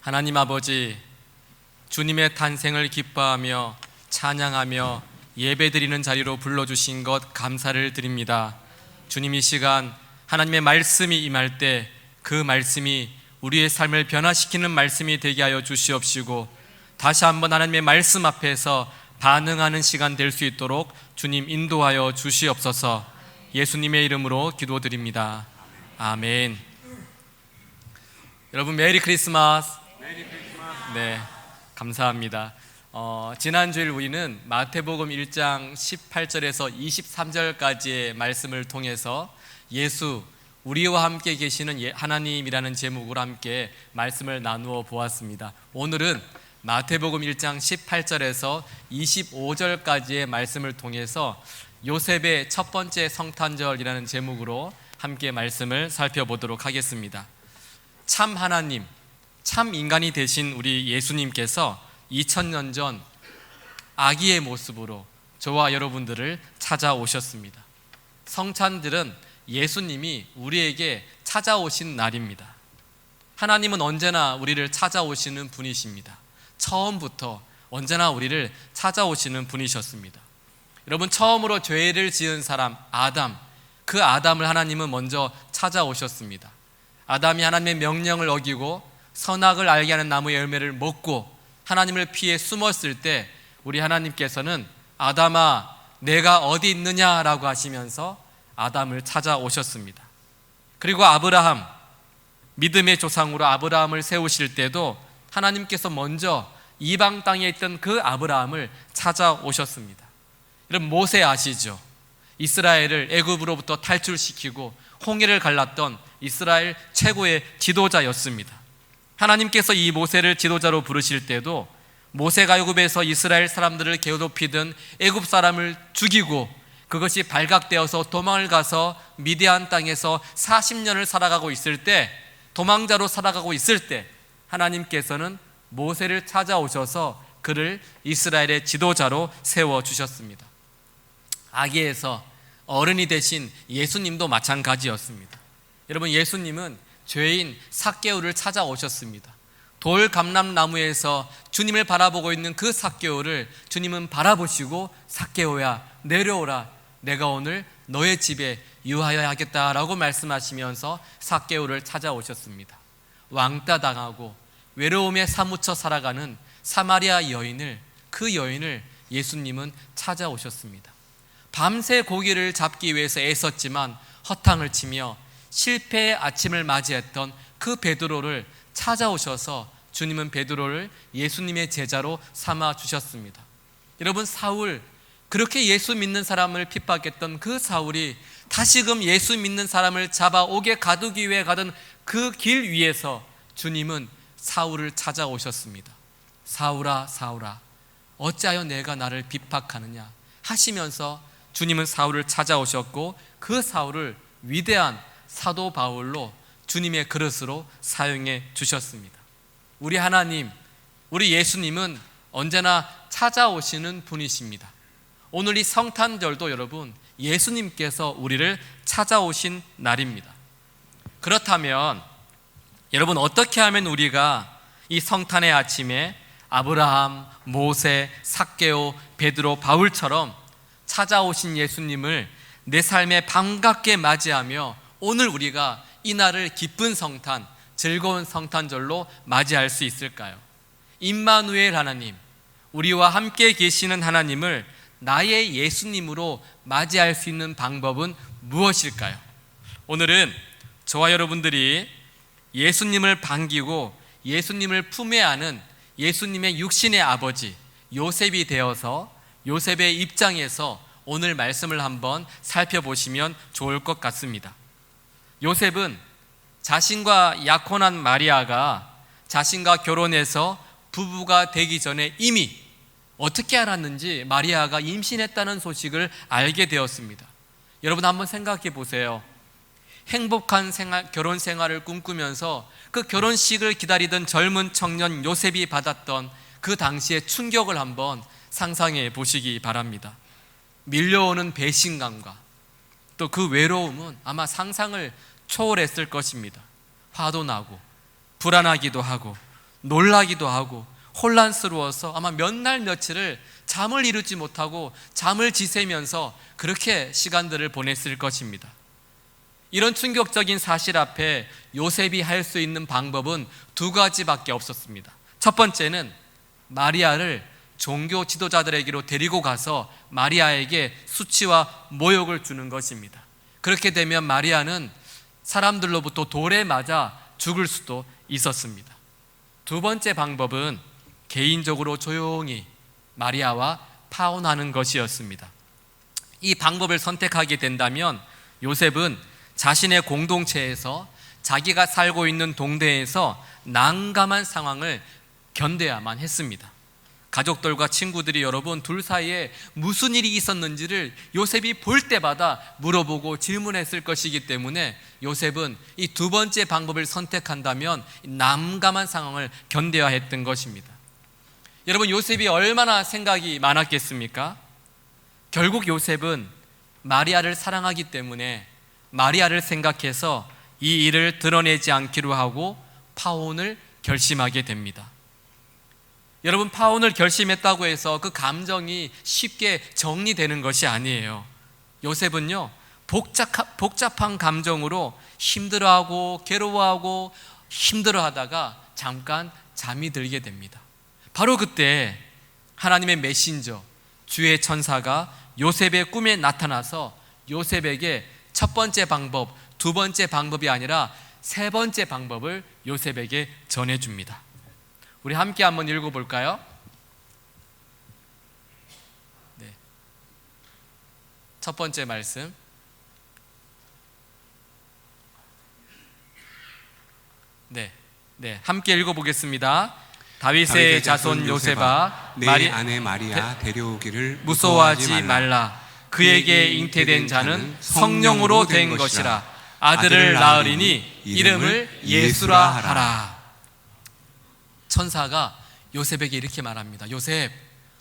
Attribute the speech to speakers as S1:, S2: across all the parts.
S1: 하나님 아버지, 주님의 탄생을 기뻐하며 찬양하며 예배드리는 자리로 불러주신 것 감사를 드립니다. 주님, 이 시간 하나님의 말씀이 임할 때 그 말씀이 우리의 삶을 변화시키는 말씀이 되게 하여 주시옵시고, 다시 한번 하나님의 말씀 앞에서 반응하는 시간 될 수 있도록 주님 인도하여 주시옵소서. 예수님의 이름으로 기도드립니다. 아멘. 여러분, 메리 크리스마스. 네, 감사합니다. 지난주일 우리는 마태복음 1장 18절에서 23절까지의 말씀을 통해서 예수, 우리와 함께 계시는 하나님이라는 제목으로 함께 말씀을 나누어 보았습니다. 오늘은 마태복음 1장 18절에서 25절까지의 말씀을 통해서 요셉의 첫 번째 성탄절이라는 제목으로 함께 말씀을 살펴보도록 하겠습니다. 참 하나님, 참 인간이 되신 우리 예수님께서 2000년 전 아기의 모습으로 저와 여러분들을 찾아오셨습니다. 성찬들은 예수님이 우리에게 찾아오신 날입니다. 하나님은 언제나 우리를 찾아오시는 분이십니다. 처음부터 언제나 우리를 찾아오시는 분이셨습니다. 여러분, 처음으로 죄를 지은 사람 아담, 그 아담을 하나님은 먼저 찾아오셨습니다. 아담이 하나님의 명령을 어기고 선악을 알게 하는 나무의 열매를 먹고 하나님을 피해 숨었을 때 우리 하나님께서는 아담아, 내가 어디 있느냐라고 하시면서 아담을 찾아오셨습니다. 그리고 아브라함, 믿음의 조상으로 아브라함을 세우실 때도 하나님께서 먼저 이방 땅에 있던 그 아브라함을 찾아오셨습니다. 여러분, 모세 아시죠? 이스라엘을 애굽으로부터 탈출시키고 홍해를 갈랐던 이스라엘 최고의 지도자였습니다. 하나님께서 이 모세를 지도자로 부르실 때도 모세가 애굽에서 이스라엘 사람들을 괴롭히던 애굽 사람을 죽이고 그것이 발각되어서 도망을 가서 미디안 땅에서 40년을 살아가고 있을 때, 도망자로 살아가고 있을 때 하나님께서는 모세를 찾아오셔서 그를 이스라엘의 지도자로 세워주셨습니다. 아기에서 어른이 되신 예수님도 마찬가지였습니다. 여러분, 예수님은 죄인 삭개오를 찾아오셨습니다. 돌 감람나무에서 주님을 바라보고 있는 그 삭개오를 주님은 바라보시고 삭개오야 내려오라, 내가 오늘 너의 집에 유하여 하겠다라고 말씀하시면서 삭개오를 찾아오셨습니다. 왕따 당하고 외로움에 사무쳐 살아가는 사마리아 여인을, 그 여인을 예수님은 찾아오셨습니다. 밤새 고기를 잡기 위해서 애썼지만 허탕을 치며 실패의 아침을 맞이했던 그 베드로를 찾아오셔서 주님은 베드로를 예수님의 제자로 삼아 주셨습니다. 여러분, 사울, 그렇게 예수 믿는 사람을 핍박했던 그 사울이 다시금 예수 믿는 사람을 잡아오게 가두기 위해 가던 그 길 위에서 주님은 사울을 찾아오셨습니다. 사울아, 사울아, 어찌하여 내가 나를 비박하느냐 하시면서 주님은 사울을 찾아오셨고 그 사울을 위대한 사도 바울로 주님의 그릇으로 사용해 주셨습니다. 우리 하나님, 우리 예수님은 언제나 찾아오시는 분이십니다. 오늘 이 성탄절도 여러분, 예수님께서 우리를 찾아오신 날입니다. 그렇다면 여러분, 어떻게 하면 우리가 이 성탄의 아침에 아브라함, 모세, 삭개오, 베드로, 바울처럼 찾아오신 예수님을 내 삶에 반갑게 맞이하며 오늘 우리가 이 날을 기쁜 성탄, 즐거운 성탄절로 맞이할 수 있을까요? 임마누엘 하나님, 우리와 함께 계시는 하나님을 나의 예수님으로 맞이할 수 있는 방법은 무엇일까요? 오늘은 저와 여러분들이 예수님을 반기고 예수님을 품에 안은 예수님의 육신의 아버지 요셉이 되어서 요셉의 입장에서 오늘 말씀을 한번 살펴보시면 좋을 것 같습니다. 요셉은 자신과 약혼한 마리아가 자신과 결혼해서 부부가 되기 전에 이미 어떻게 알았는지 마리아가 임신했다는 소식을 알게 되었습니다. 여러분, 한번 생각해 보세요. 행복한 결혼 생활을 꿈꾸면서 그 결혼식을 기다리던 젊은 청년 요셉이 받았던 그 당시의 충격을 한번 상상해 보시기 바랍니다. 밀려오는 배신감과 또 그 외로움은 아마 상상을 초월했을 것입니다. 화도 나고 불안하기도 하고 놀라기도 하고 혼란스러워서 아마 몇 날 며칠을 잠을 이루지 못하고 잠을 지새면서 그렇게 시간들을 보냈을 것입니다. 이런 충격적인 사실 앞에 요셉이 할 수 있는 방법은 두 가지밖에 없었습니다. 첫 번째는 마리아를 종교 지도자들에게로 데리고 가서 마리아에게 수치와 모욕을 주는 것입니다. 그렇게 되면 마리아는 사람들로부터 돌에 맞아 죽을 수도 있었습니다. 두 번째 방법은 개인적으로 조용히 마리아와 파혼하는 것이었습니다. 이 방법을 선택하게 된다면 요셉은 자신의 공동체에서 자기가 살고 있는 동네에서 난감한 상황을 견뎌야만 했습니다. 가족들과 친구들이 여러분 둘 사이에 무슨 일이 있었는지를 요셉이 볼 때마다 물어보고 질문했을 것이기 때문에 요셉은 이 두 번째 방법을 선택한다면 난감한 상황을 견뎌야 했던 것입니다. 여러분, 요셉이 얼마나 생각이 많았겠습니까? 결국 요셉은 마리아를 사랑하기 때문에 마리아를 생각해서 이 일을 드러내지 않기로 하고 파혼을 결심하게 됩니다. 여러분, 파혼을 결심했다고 해서 그 감정이 쉽게 정리되는 것이 아니에요. 요셉은요, 복잡한 감정으로 힘들어하고 괴로워하고 힘들어하다가 잠깐 잠이 들게 됩니다. 바로 그때 하나님의 메신저 주의 천사가 요셉의 꿈에 나타나서 요셉에게 첫 번째 방법, 두 번째 방법이 아니라 세 번째 방법을 요셉에게 전해줍니다. 우리 함께 한번 읽어볼까요? 네. 첫 번째 말씀. 네, 함께 읽어보겠습니다. 다윗의 자손 요셉아,
S2: 내 아내 마리아 데려오기를
S1: 무서워하지 말라. 그에게 잉태된 자는 성령으로 된 것이라. 아들을 낳으리니 이름을 예수라 하라. 천사가 요셉에게 이렇게 말합니다. 요셉,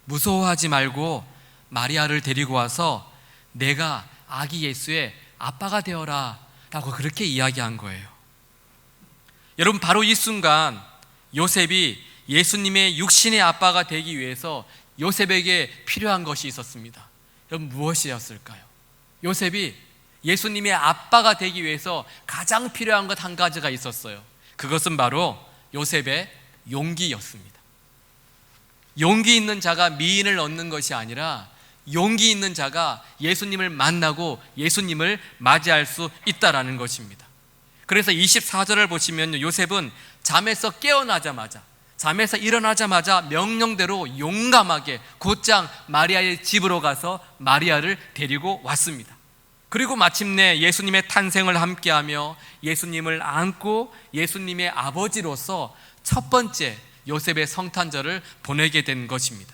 S1: 무서워하지 말고 마리아를 데리고 와서 내가 아기 예수의 아빠가 되어라 라고 그렇게 이야기한 거예요. 여러분, 바로 이 순간 요셉이 예수님의 육신의 아빠가 되기 위해서 요셉에게 필요한 것이 있었습니다. 여러분, 무엇이었을까요? 요셉이 예수님의 아빠가 되기 위해서 가장 필요한 것 한 가지가 있었어요. 그것은 바로 요셉의 용기였습니다. 용기 있는 자가 미인을 얻는 것이 아니라 용기 있는 자가 예수님을 만나고 예수님을 맞이할 수 있다라는 것입니다. 그래서 24절을 보시면 요셉은 잠에서 깨어나자마자, 잠에서 일어나자마자 명령대로 용감하게 곧장 마리아의 집으로 가서 마리아를 데리고 왔습니다. 그리고 마침내 예수님의 탄생을 함께하며 예수님을 안고 예수님의 아버지로서 첫 번째 요셉의 성탄절을 보내게 된 것입니다.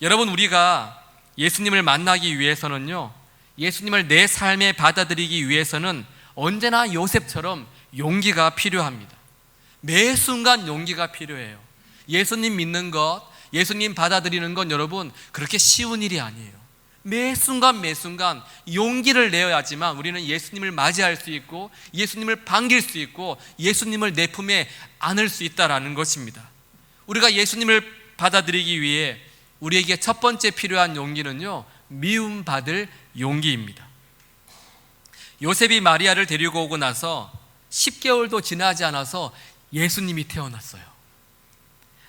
S1: 여러분, 우리가 예수님을 만나기 위해서는요, 예수님을 내 삶에 받아들이기 위해서는 언제나 요셉처럼 용기가 필요합니다. 매 순간 용기가 필요해요. 예수님 믿는 것, 예수님 받아들이는 건 여러분 그렇게 쉬운 일이 아니에요. 매 순간 용기를 내어야지만 우리는 예수님을 맞이할 수 있고 예수님을 반길 수 있고 예수님을 내 품에 안을 수 있다라는 것입니다. 우리가 예수님을 받아들이기 위해 우리에게 첫 번째 필요한 용기는요, 미움받을 용기입니다. 요셉이 마리아를 데리고 오고 나서 10개월도 지나지 않아서 예수님이 태어났어요.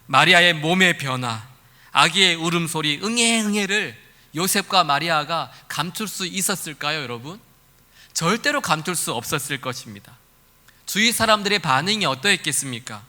S1: 마리아의 몸의 변화, 아기의 울음소리, 응애응애를 요셉과 마리아가 감출 수 있었을까요, 여러분? 절대로 감출 수 없었을 것입니다. 주위 사람들의 반응이 어떠했겠습니까?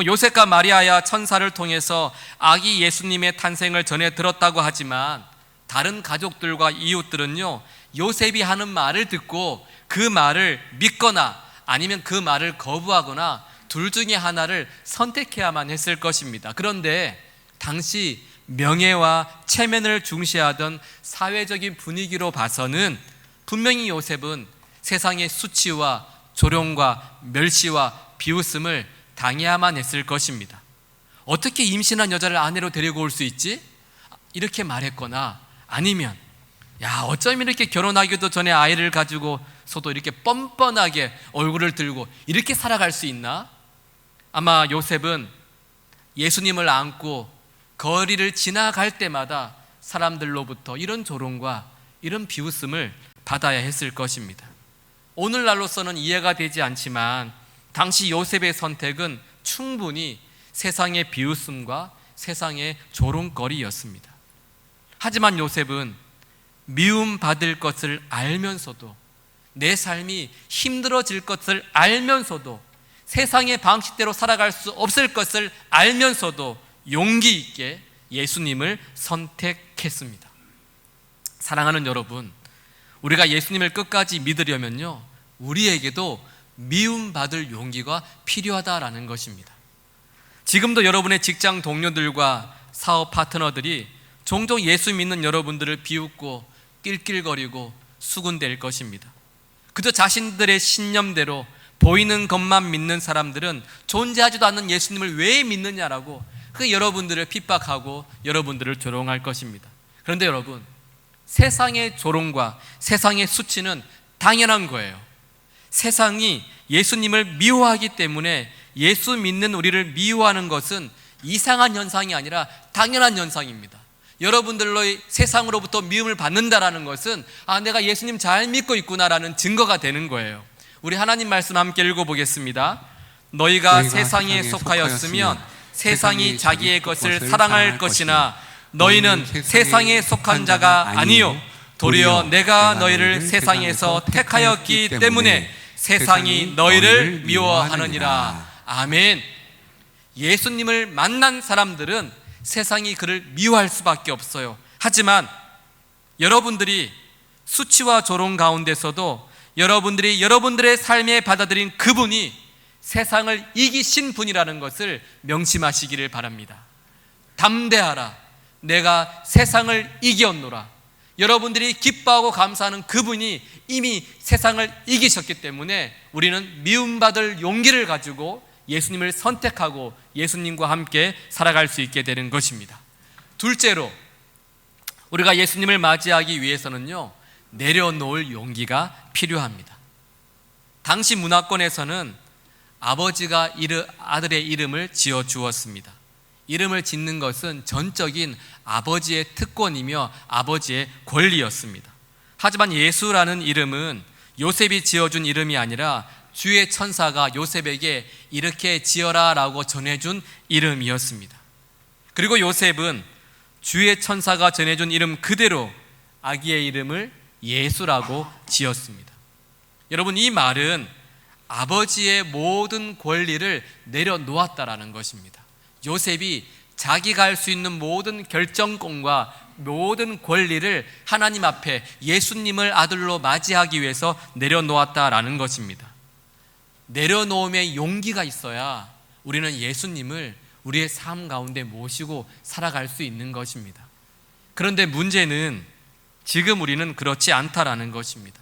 S1: 요셉과 마리아야 천사를 통해서 아기 예수님의 탄생을 전해 들었다고 하지만 다른 가족들과 이웃들은요, 요셉이 하는 말을 듣고 그 말을 믿거나 아니면 그 말을 거부하거나 둘 중에 하나를 선택해야만 했을 것입니다. 그런데 당시 명예와 체면을 중시하던 사회적인 분위기로 봐서는 분명히 요셉은 세상의 수치와 조롱과 멸시와 비웃음을 당해야만 했을 것입니다. 어떻게 임신한 여자를 아내로 데리고 올 수 있지? 이렇게 말했거나 아니면 어쩜 이렇게 결혼하기도 전에 아이를 가지고서도 이렇게 뻔뻔하게 얼굴을 들고 이렇게 살아갈 수 있나? 아마 요셉은 예수님을 안고 거리를 지나갈 때마다 사람들로부터 이런 조롱과 이런 비웃음을 받아야 했을 것입니다. 오늘날로서는 이해가 되지 않지만 당시 요셉의 선택은 충분히 세상의 비웃음과 세상의 조롱거리였습니다. 하지만 요셉은 미움받을 것을 알면서도, 내 삶이 힘들어질 것을 알면서도, 세상의 방식대로 살아갈 수 없을 것을 알면서도 용기 있게 예수님을 선택했습니다. 사랑하는 여러분, 우리가 예수님을 끝까지 믿으려면요, 우리에게도 미움받을 용기가 필요하다라는 것입니다. 지금도 여러분의 직장 동료들과 사업 파트너들이 종종 예수 믿는 여러분들을 비웃고 낄낄거리고 수군댈 것입니다. 그저 자신들의 신념대로 보이는 것만 믿는 사람들은 존재하지도 않는 예수님을 왜 믿느냐라고 그 여러분들을 핍박하고 여러분들을 조롱할 것입니다. 그런데 여러분, 세상의 조롱과 세상의 수치는 당연한 거예요. 세상이 예수님을 미워하기 때문에 예수 믿는 우리를 미워하는 것은 이상한 현상이 아니라 당연한 현상입니다. 여러분들로 세상으로부터 미움을 받는다라는 것은 내가 예수님 잘 믿고 있구나라는 증거가 되는 거예요. 우리 하나님 말씀 함께 읽어보겠습니다. 너희가 세상에 속하였으면 세상이 자기의 것을 사랑할 것이나 너희는 세상에 속한 자가 아니요 도리어 내가 너희를 세상에서 택하였기 때문에 세상이 너희를 미워하느니라. 아멘. 예수님을 만난 사람들은 세상이 그를 미워할 수밖에 없어요. 하지만 여러분들이 수치와 조롱 가운데서도 여러분들이 여러분들의 삶에 받아들인 그분이 세상을 이기신 분이라는 것을 명심하시기를 바랍니다. 담대하라. 내가 세상을 이겼노라. 여러분들이 기뻐하고 감사하는 그분이 이미 세상을 이기셨기 때문에 우리는 미움받을 용기를 가지고 예수님을 선택하고 예수님과 함께 살아갈 수 있게 되는 것입니다. 둘째로, 우리가 예수님을 맞이하기 위해서는요, 내려놓을 용기가 필요합니다. 당시 문화권에서는 아버지가 아들의 이름을 지어 주었습니다. 이름을 짓는 것은 전적인 아버지의 특권이며 아버지의 권리였습니다. 하지만 예수라는 이름은 요셉이 지어준 이름이 아니라 주의 천사가 요셉에게 이렇게 지어라 라고 전해준 이름이었습니다. 그리고 요셉은 주의 천사가 전해준 이름 그대로 아기의 이름을 예수라고 지었습니다. 여러분, 이 말은 아버지의 모든 권리를 내려놓았다라는 것입니다. 요셉이 자기가 할 수 있는 모든 결정권과 모든 권리를 하나님 앞에 예수님을 아들로 맞이하기 위해서 내려놓았다라는 것입니다. 내려놓음의 용기가 있어야 우리는 예수님을 우리의 삶 가운데 모시고 살아갈 수 있는 것입니다. 그런데 문제는 지금 우리는 그렇지 않다라는 것입니다.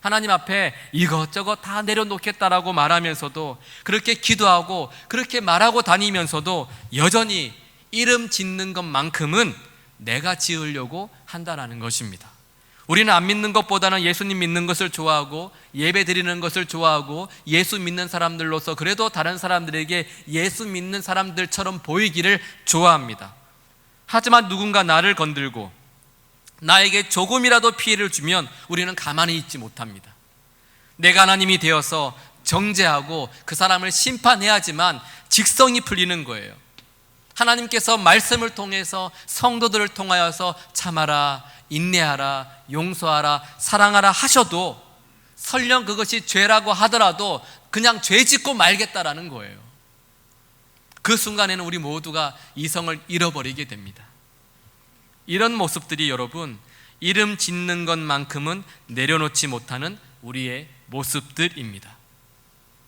S1: 하나님 앞에 이것저것 다 내려놓겠다라고 말하면서도, 그렇게 기도하고 그렇게 말하고 다니면서도 여전히 이름 짓는 것만큼은 내가 지으려고 한다라는 것입니다. 우리는 안 믿는 것보다는 예수님 믿는 것을 좋아하고 예배 드리는 것을 좋아하고 예수 믿는 사람들로서 그래도 다른 사람들에게 예수 믿는 사람들처럼 보이기를 좋아합니다. 하지만 누군가 나를 건들고 나에게 조금이라도 피해를 주면 우리는 가만히 있지 못합니다. 내가 하나님이 되어서 정죄하고 그 사람을 심판해야지만 직성이 풀리는 거예요. 하나님께서 말씀을 통해서 성도들을 통하여서 참아라, 인내하라, 용서하라, 사랑하라 하셔도 설령 그것이 죄라고 하더라도 그냥 죄 짓고 말겠다라는 거예요. 그 순간에는 우리 모두가 이성을 잃어버리게 됩니다. 이런 모습들이 여러분, 이름 짓는 것만큼은 내려놓지 못하는 우리의 모습들입니다.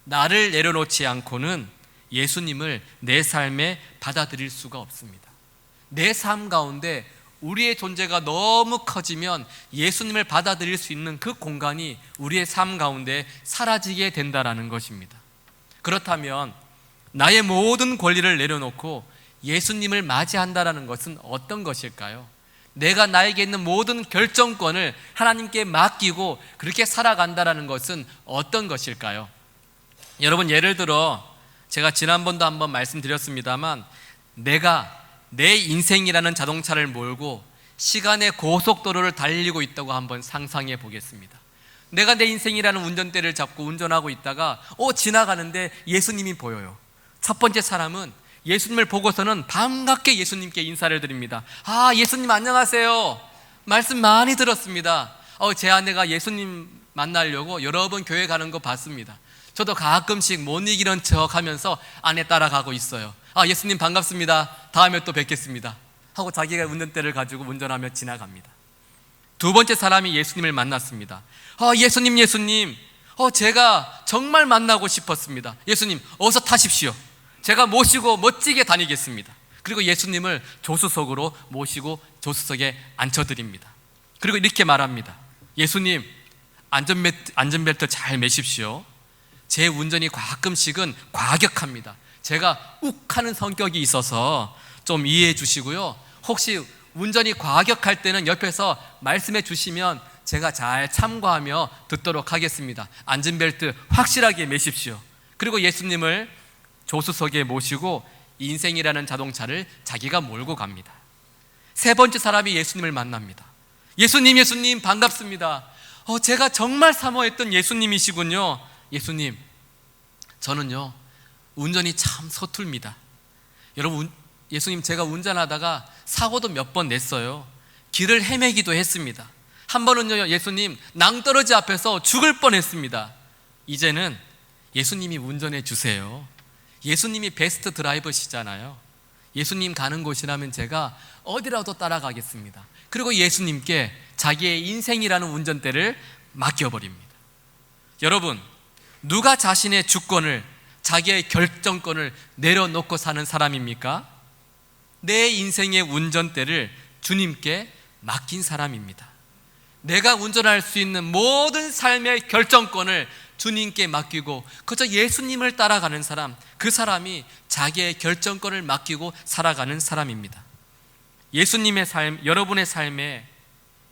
S1: 나를 내려놓지 않고는 예수님을 내 삶에 받아들일 수가 없습니다. 내 삶 가운데 우리의 존재가 너무 커지면 예수님을 받아들일 수 있는 그 공간이 우리의 삶 가운데 사라지게 된다는 것입니다. 그렇다면 나의 모든 권리를 내려놓고 예수님을 맞이한다는 것은 어떤 것일까요? 내가 나에게 있는 모든 결정권을 하나님께 맡기고 그렇게 살아간다는 것은 어떤 것일까요? 여러분, 예를 들어 제가 지난번도 한번 말씀드렸습니다만 내가 내 인생이라는 자동차를 몰고 시간의 고속도로를 달리고 있다고 한번 상상해 보겠습니다. 내가 내 인생이라는 운전대를 잡고 운전하고 있다가 지나가는데 예수님이 보여요. 첫 번째 사람은 예수님을 보고서는 반갑게 예수님께 인사를 드립니다. 예수님 안녕하세요. 말씀 많이 들었습니다. 제 아내가 예수님 만나려고 여러 번 교회 가는 거 봤습니다. 저도 가끔씩 못 이기는 척 하면서 아내 따라가고 있어요. 예수님 반갑습니다. 다음에 또 뵙겠습니다 하고 자기가 운전대를 가지고 운전하며 지나갑니다. 두 번째 사람이 예수님을 만났습니다. 예수님 제가 정말 만나고 싶었습니다. 예수님 어서 타십시오. 제가 모시고 멋지게 다니겠습니다. 그리고 예수님을 조수석으로 모시고 조수석에 앉혀드립니다. 그리고 이렇게 말합니다. 예수님 안전벨트 잘 매십시오. 제 운전이 가끔씩은 과격합니다. 제가 욱하는 성격이 있어서 좀 이해해 주시고요. 혹시 운전이 과격할 때는 옆에서 말씀해 주시면 제가 잘 참고하며 듣도록 하겠습니다. 안전벨트 확실하게 매십시오. 그리고 예수님을 조수석에 모시고 인생이라는 자동차를 자기가 몰고 갑니다. 세 번째 사람이 예수님을 만납니다. 예수님 반갑습니다. 제가 정말 사모했던 예수님이시군요. 예수님, 저는요 운전이 참 서툴입니다. 여러분, 예수님 제가 운전하다가 사고도 몇 번 냈어요. 길을 헤매기도 했습니다. 한 번은요 예수님 낭떠러지 앞에서 죽을 뻔했습니다. 이제는 예수님이 운전해 주세요. 예수님이 베스트 드라이버시잖아요. 예수님 가는 곳이라면 제가 어디라도 따라가겠습니다. 그리고 예수님께 자기의 인생이라는 운전대를 맡겨버립니다. 여러분, 누가 자신의 주권을, 자기의 결정권을 내려놓고 사는 사람입니까? 내 인생의 운전대를 주님께 맡긴 사람입니다. 내가 운전할 수 있는 모든 삶의 결정권을 주님께 맡기고 그저 예수님을 따라가는 사람, 그 사람이 자기의 결정권을 맡기고 살아가는 사람입니다. 예수님의 삶, 여러분의 삶에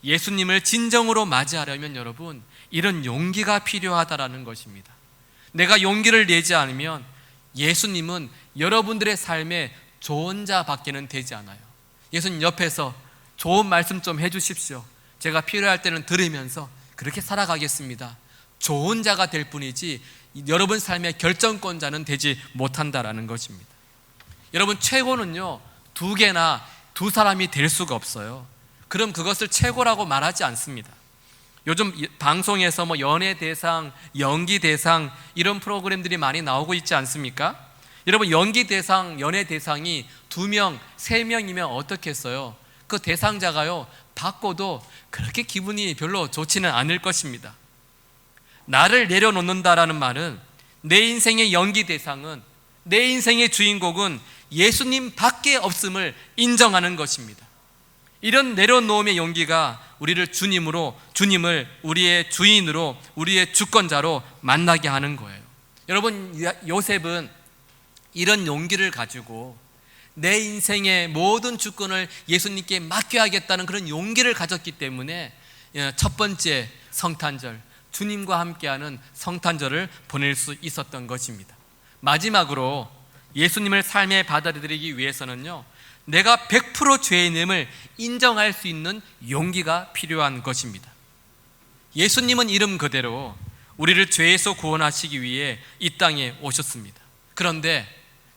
S1: 예수님을 진정으로 맞이하려면 여러분, 이런 용기가 필요하다라는 것입니다. 내가 용기를 내지 않으면 예수님은 여러분들의 삶에 조언자밖에는 되지 않아요. 예수님 옆에서 좋은 말씀 좀 해주십시오. 제가 필요할 때는 들으면서 그렇게 살아가겠습니다. 좋은 자가 될 뿐이지 여러분 삶의 결정권자는 되지 못한다라는 것입니다. 여러분, 최고는요 두 개나 두 사람이 될 수가 없어요. 그럼 그것을 최고라고 말하지 않습니다. 요즘 방송에서 연예 대상, 연기 대상 이런 프로그램들이 많이 나오고 있지 않습니까? 여러분, 연기 대상, 연예 대상이 2명, 3명이면 어떻겠어요? 그 대상자가요 받고도 그렇게 기분이 별로 좋지는 않을 것입니다. 나를 내려놓는다라는 말은 내 인생의 연기 대상은, 내 인생의 주인공은 예수님 밖에 없음을 인정하는 것입니다. 이런 내려놓음의 용기가 우리를 주님을 우리의 주인으로, 우리의 주권자로 만나게 하는 거예요. 여러분, 요셉은 이런 용기를 가지고 내 인생의 모든 주권을 예수님께 맡겨야겠다는 그런 용기를 가졌기 때문에 첫 번째 성탄절, 주님과 함께하는 성탄절을 보낼 수 있었던 것입니다. 마지막으로 예수님을 삶에 받아들이기 위해서는요, 내가 100% 죄인임을 인정할 수 있는 용기가 필요한 것입니다. 예수님은 이름 그대로 우리를 죄에서 구원하시기 위해 이 땅에 오셨습니다. 그런데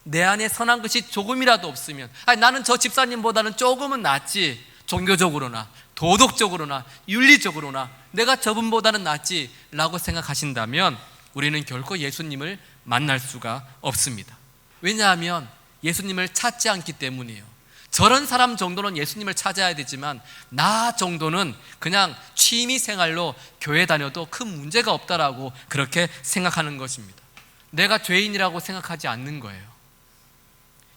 S1: 내 안에 선한 것이 조금이라도 없으면, 나는 저 집사님보다는 조금은 낫지, 종교적으로나 도덕적으로나 윤리적으로나 내가 저분보다는 낫지 라고 생각하신다면 우리는 결코 예수님을 만날 수가 없습니다. 왜냐하면 예수님을 찾지 않기 때문이에요. 저런 사람 정도는 예수님을 찾아야 되지만 나 정도는 그냥 취미생활로 교회 다녀도 큰 문제가 없다라고 그렇게 생각하는 것입니다. 내가 죄인이라고 생각하지 않는 거예요.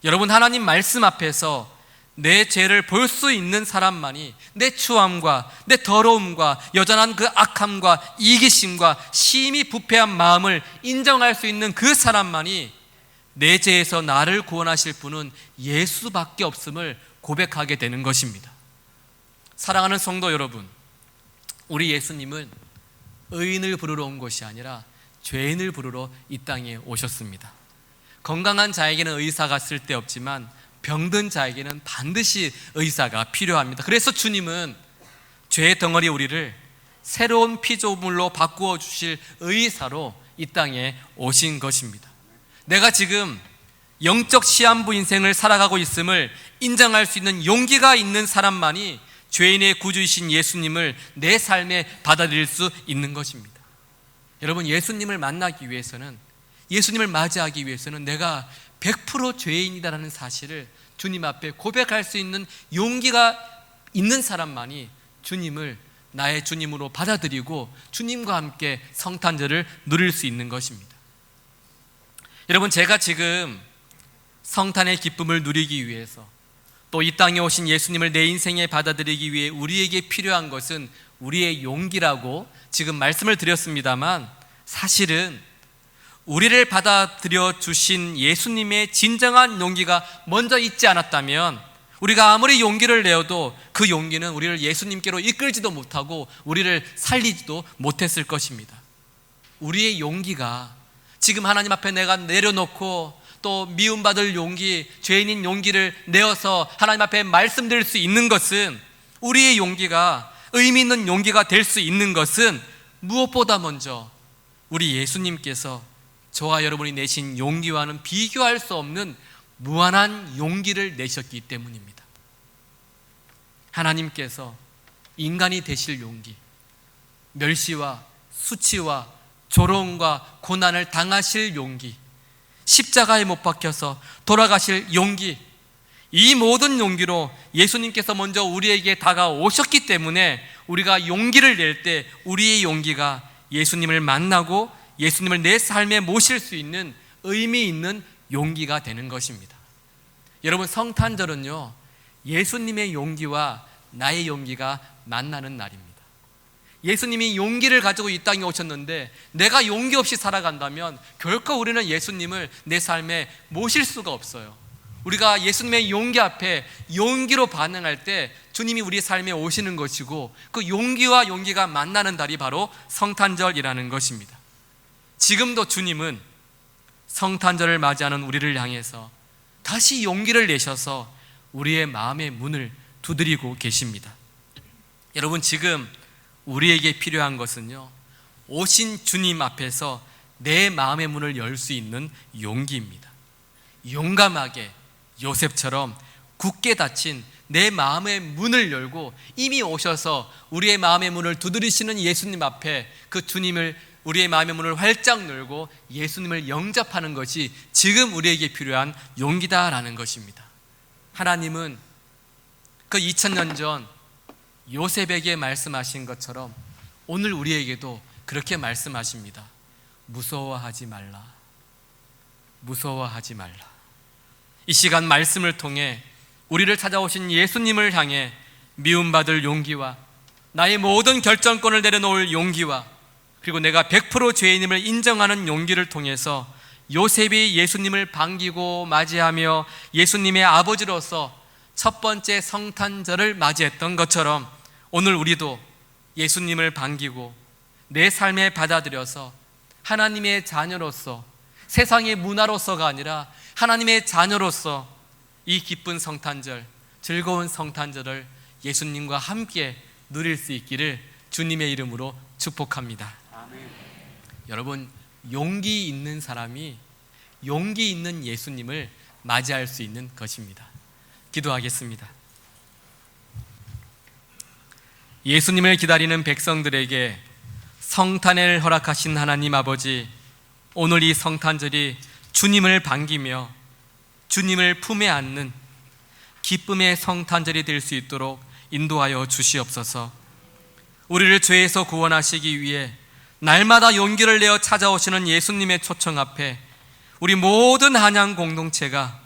S1: 여러분, 하나님 말씀 앞에서 내 죄를 볼 수 있는 사람만이 내 추함과 내 더러움과 여전한 그 악함과 이기심과 심히 부패한 마음을 인정할 수 있는 그 사람만이 내 죄에서 나를 구원하실 분은 예수밖에 없음을 고백하게 되는 것입니다. 사랑하는 성도 여러분, 우리 예수님은 의인을 부르러 온 것이 아니라 죄인을 부르러 이 땅에 오셨습니다. 건강한 자에게는 의사가 쓸데없지만 병든 자에게는 반드시 의사가 필요합니다. 그래서 주님은 죄의 덩어리 우리를 새로운 피조물로 바꾸어 주실 의사로 이 땅에 오신 것입니다. 내가 지금 영적 시한부 인생을 살아가고 있음을 인정할 수 있는 용기가 있는 사람만이 죄인의 구주이신 예수님을 내 삶에 받아들일 수 있는 것입니다. 여러분, 예수님을 만나기 위해서는, 예수님을 맞이하기 위해서는 내가 100% 죄인이다라는 사실을 주님 앞에 고백할 수 있는 용기가 있는 사람만이 주님을 나의 주님으로 받아들이고 주님과 함께 성탄절을 누릴 수 있는 것입니다. 여러분, 제가 지금 성탄의 기쁨을 누리기 위해서, 또 이 땅에 오신 예수님을 내 인생에 받아들이기 위해 우리에게 필요한 것은 우리의 용기라고 지금 말씀을 드렸습니다만, 사실은 우리를 받아들여 주신 예수님의 진정한 용기가 먼저 있지 않았다면 우리가 아무리 용기를 내어도 그 용기는 우리를 예수님께로 이끌지도 못하고 우리를 살리지도 못했을 것입니다. 우리의 용기가 지금 하나님 앞에 내가 내려놓고 또 미움받을 용기, 죄인인 용기를 내어서 하나님 앞에 말씀드릴 수 있는 것은, 우리의 용기가 의미 있는 용기가 될 수 있는 것은 무엇보다 먼저 우리 예수님께서 저와 여러분이 내신 용기와는 비교할 수 없는 무한한 용기를 내셨기 때문입니다. 하나님께서 인간이 되실 용기, 멸시와 수치와 조롱과 고난을 당하실 용기, 십자가에 못 박혀서 돌아가실 용기, 이 모든 용기로 예수님께서 먼저 우리에게 다가오셨기 때문에 우리가 용기를 낼 때 우리의 용기가 예수님을 만나고 예수님을 내 삶에 모실 수 있는 의미 있는 용기가 되는 것입니다. 여러분, 성탄절은요, 예수님의 용기와 나의 용기가 만나는 날입니다. 예수님이 용기를 가지고 이 땅에 오셨는데 내가 용기 없이 살아간다면 결코 우리는 예수님을 내 삶에 모실 수가 없어요. 우리가 예수님의 용기 앞에 용기로 반응할 때 주님이 우리 삶에 오시는 것이고, 그 용기와 용기가 만나는 달이 바로 성탄절이라는 것입니다. 지금도 주님은 성탄절을 맞이하는 우리를 향해서 다시 용기를 내셔서 우리의 마음의 문을 두드리고 계십니다. 여러분, 지금 우리에게 필요한 것은요, 오신 주님 앞에서 내 마음의 문을 열 수 있는 용기입니다. 용감하게 요셉처럼 굳게 닫힌 내 마음의 문을 열고 이미 오셔서 우리의 마음의 문을 두드리시는 예수님 앞에 그 주님을, 우리의 마음의 문을 활짝 열고 예수님을 영접하는 것이 지금 우리에게 필요한 용기다라는 것입니다. 하나님은 그 2000년 전 요셉에게 말씀하신 것처럼 오늘 우리에게도 그렇게 말씀하십니다. 무서워하지 말라. 무서워하지 말라. 이 시간 말씀을 통해 우리를 찾아오신 예수님을 향해 미움받을 용기와 나의 모든 결정권을 내려놓을 용기와, 그리고 내가 100% 죄인임을 인정하는 용기를 통해서 요셉이 예수님을 반기고 맞이하며 예수님의 아버지로서 첫 번째 성탄절을 맞이했던 것처럼 오늘 우리도 예수님을 반기고 내 삶에 받아들여서 하나님의 자녀로서, 세상의 문화로서가 아니라 하나님의 자녀로서 이 기쁜 성탄절, 즐거운 성탄절을 예수님과 함께 누릴 수 있기를 주님의 이름으로 축복합니다. 아멘. 여러분, 용기 있는 사람이 용기 있는 예수님을 맞이할 수 있는 것입니다. 기도하겠습니다. 예수님을 기다리는 백성들에게 성탄을 허락하신 하나님 아버지, 오늘 이 성탄절이 주님을 반기며 주님을 품에 안는 기쁨의 성탄절이 될 수 있도록 인도하여 주시옵소서. 우리를 죄에서 구원하시기 위해 날마다 용기를 내어 찾아오시는 예수님의 초청 앞에 우리 모든 한양 공동체가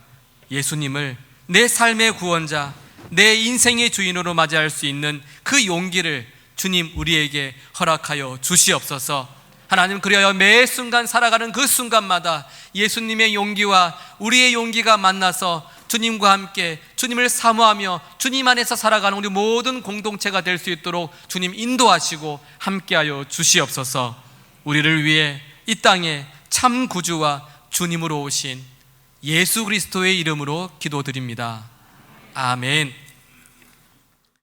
S1: 예수님을 내 삶의 구원자, 내 인생의 주인으로 맞이할 수 있는 그 용기를 주님 우리에게 허락하여 주시옵소서. 하나님, 그리하여 매 순간 살아가는 그 순간마다 예수님의 용기와 우리의 용기가 만나서 주님과 함께 주님을 사모하며 주님 안에서 살아가는 우리 모든 공동체가 될 수 있도록 주님 인도하시고 함께하여 주시옵소서. 우리를 위해 이 땅에 참 구주와 주님으로 오신 예수 그리스도의 이름으로 기도드립니다. 아멘.